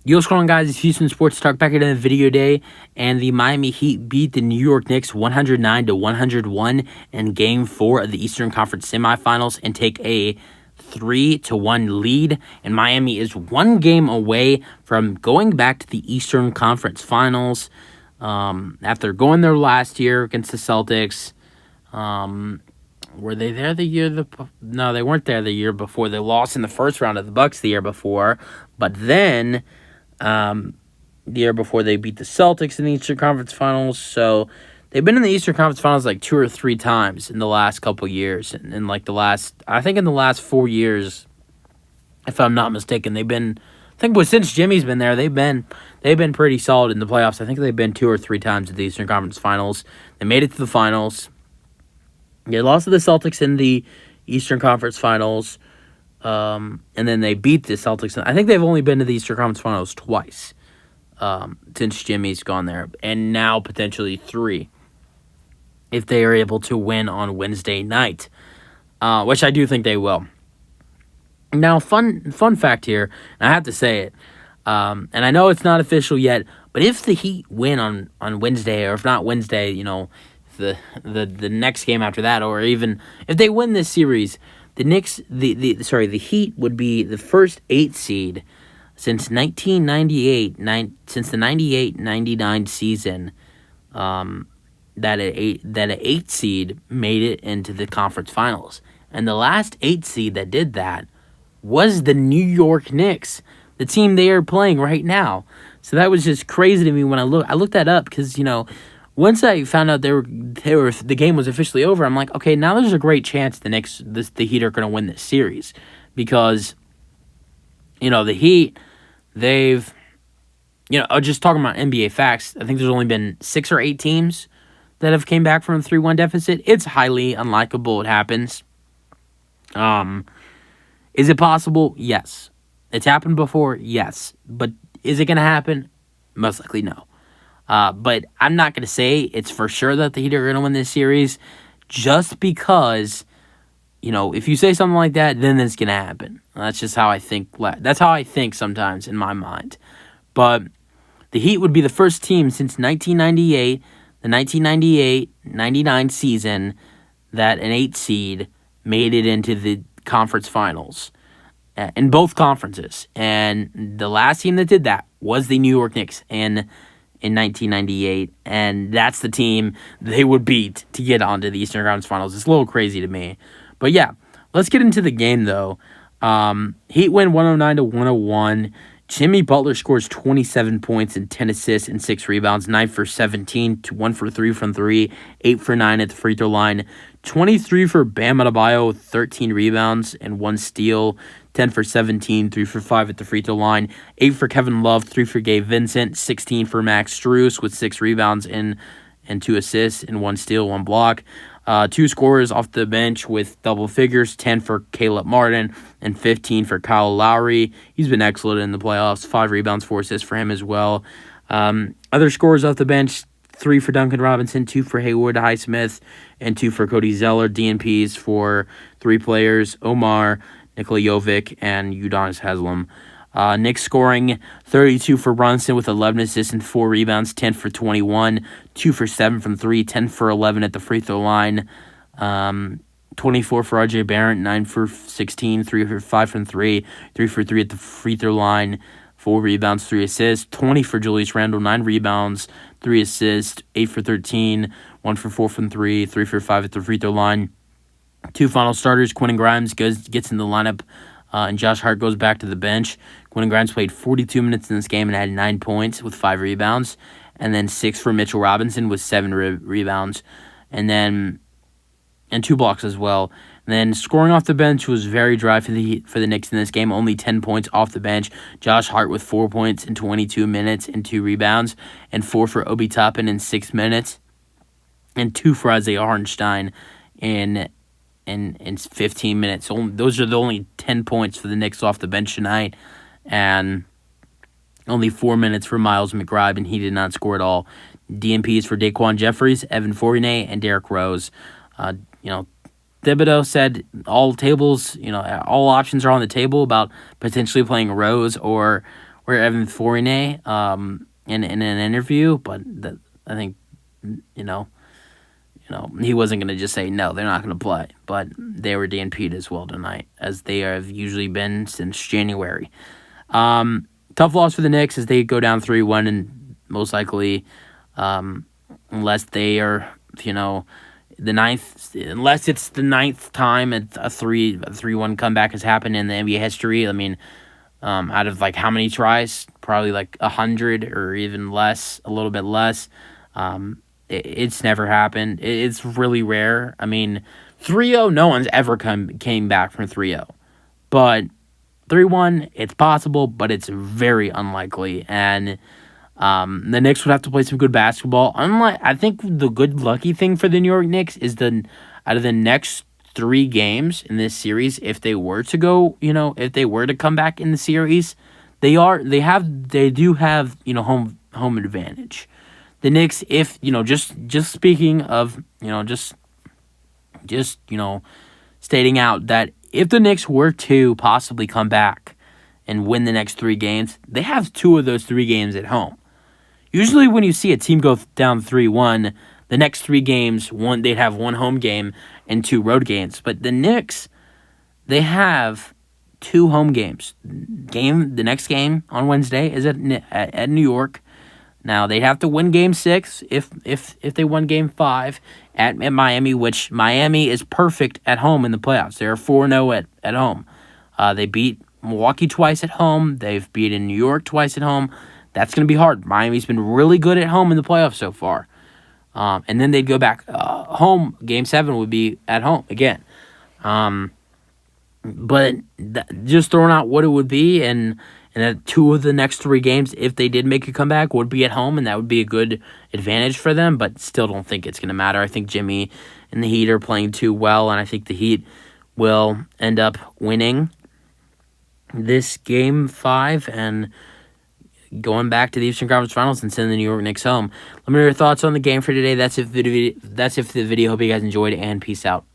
Yo, what's going on, guys? It's Houston Sports Talk back into the video day, and the Miami Heat beat the New York Knicks 109-101 in Game 4 of the Eastern Conference semifinals and take a 3-1 lead. And Miami is one game away from going back to the Eastern Conference Finals after going there last year against the Celtics. Were they there the year? No, they weren't there the year before. They lost in the first round of the Bucks the year before, but then. The year before they beat the Celtics in the Eastern Conference Finals. So they've been in the Eastern Conference Finals like 2 or 3 times in the last couple years. And in like I think in the last 4 years, if I'm not mistaken, since Jimmy's been there, they've been pretty solid in the playoffs. I think they've been 2 or 3 times at the Eastern Conference Finals. They made it to the finals. They lost to the Celtics in the Eastern Conference Finals. And then they beat the Celtics. I think they've only been to the Eastern Conference Finals twice since Jimmy's gone there, and now potentially 3 if they are able to win on Wednesday night, which I do think they will. Now, fun fact here, and I have to say it, and I know it's not official yet, but if the Heat win on Wednesday, or if not Wednesday, the next game after that, or even if they win this series, the Heat would be the first 8 seed since 1998, since the 98-99 season, that an 8 seed made it into the conference finals. And the last 8 seed that did that was the New York Knicks, the team they are playing right now. So that was just crazy to me when I looked that up because, once I found out the game was officially over, I'm like, okay, now there's a great chance the Heat are going to win this series because, the Heat, they've, just talking about NBA facts, I think there's only been 6 or 8 teams that have came back from a 3-1 deficit. It's highly unlikable it happens. Is it possible? Yes. It's happened before? Yes. But is it going to happen? Most likely no. But I'm not going to say it's for sure that the Heat are going to win this series just because, if you say something like that, then it's going to happen. That's just how I think. That's how I think sometimes in my mind. But the Heat would be the first team since 1998, the 1998-99 season, that an 8 seed made it into the conference finals in both conferences. And the last team that did that was the New York Knicks in 1998, and that's the team they would beat to get onto the Eastern Conference Finals. It's a little crazy to me. But yeah, let's get into the game, though. Heat win 109-101. Jimmy Buttler scores 27 points and 10 assists and 6 rebounds, 9 for 17, 1 for 3 from 3, 8 for 9 at the free throw line, 23 for Bam Adebayo, 13 rebounds and 1 steal, 10 for 17, 3 for 5 at the free throw line, 8 for Kevin Love, 3 for Gabe Vincent, 16 for Max Strus with 6 rebounds and 2 assists and 1 steal, 1 block. 2 scorers off the bench with double figures, 10 for Caleb Martin and 15 for Kyle Lowry. He's been excellent in the playoffs, 5 rebounds, 4 assists for him as well. Other scorers off the bench, 3 for Duncan Robinson, 2 for Haywood Highsmith, and 2 for Cody Zeller. DNPs for 3 players, Omar, Nikola Jovic, and Udonis Haslem. Knicks scoring 32 for Brunson with 11 assists and 4 rebounds, 10 for 21, 2 for 7 from 3, 10 for 11 at the free throw line, 24 for RJ Barrett, 9 for 16, 3 for 5 from 3, 3 for 3 at the free throw line, 4 rebounds, 3 assists, 20 for Julius Randle, 9 rebounds, 3 assists, 8 for 13, 1 for 4 from 3, 3 for 5 at the free throw line. 2 final starters, Quentin Grimes gets in the lineup, and Josh Hart goes back to the bench. Quentin Grimes played 42 minutes in this game and had 9 points with 5 rebounds, and then 6 for Mitchell Robinson with 7 rebounds, and 2 blocks as well. And then scoring off the bench was very dry for the Knicks in this game. Only 10 points off the bench. Josh Hart with 4 points in 22 minutes and 2 rebounds, and 4 for Obi Toppin in 6 minutes, and 2 for Isaiah Hartenstein in 15 minutes. So those are the only 10 points for the Knicks off the bench tonight, and only 4 minutes for Miles McBride, and he did not score at all. DNPs for Daquan Jeffries, Evan Fournier, and Derrick Rose. Thibodeau said all options are on the table about potentially playing Rose or where Evan Fournier in an interview, but I think you know he wasn't going to just say no, they're not going to play, but they were DNP'd as well tonight, as they have usually been since January. Tough loss for the Knicks as they go down 3-1, and most likely, unless they are unless it's the ninth time a 3-1 comeback has happened in the NBA history. I mean, out of like how many tries? Probably like 100 or even less, a little bit less. It's never happened. It's really rare. I mean, 3-0, no one's ever came back from 3-0. But 3-1, it's possible, but it's very unlikely. And the Knicks would have to play some good basketball. Unlike, I think the good lucky thing for the New York Knicks is out of the next 3 games in this series, if they were to come back in the series, they do have home advantage. The Knicks, if just speaking of stating out that if the Knicks were to possibly come back and win the next 3 games, they have 2 of those 3 games at home. Usually when you see a team go down 3-1, the next 3 games, they'd have 1 home game and 2 road games. But the Knicks, they have 2 home games. The next game on Wednesday is at New York. Now, they'd have to win Game 6 if they won Game 5 at Miami, which Miami is perfect at home in the playoffs. They're 4-0 at home. They beat Milwaukee twice at home. They've beaten New York twice at home. That's going to be hard. Miami's been really good at home in the playoffs so far. And then they'd go back home. Game 7 would be at home again. But just throwing out what it would be, and that 2 of the next 3 games, if they did make a comeback, would be at home, and that would be a good advantage for them, but still don't think it's going to matter. I think Jimmy and the Heat are playing too well, and I think the Heat will end up winning this Game 5 and going back to the Eastern Conference Finals and sending the New York Knicks home. Let me know your thoughts on the game for today. That's it for the video. Hope you guys enjoyed, and peace out.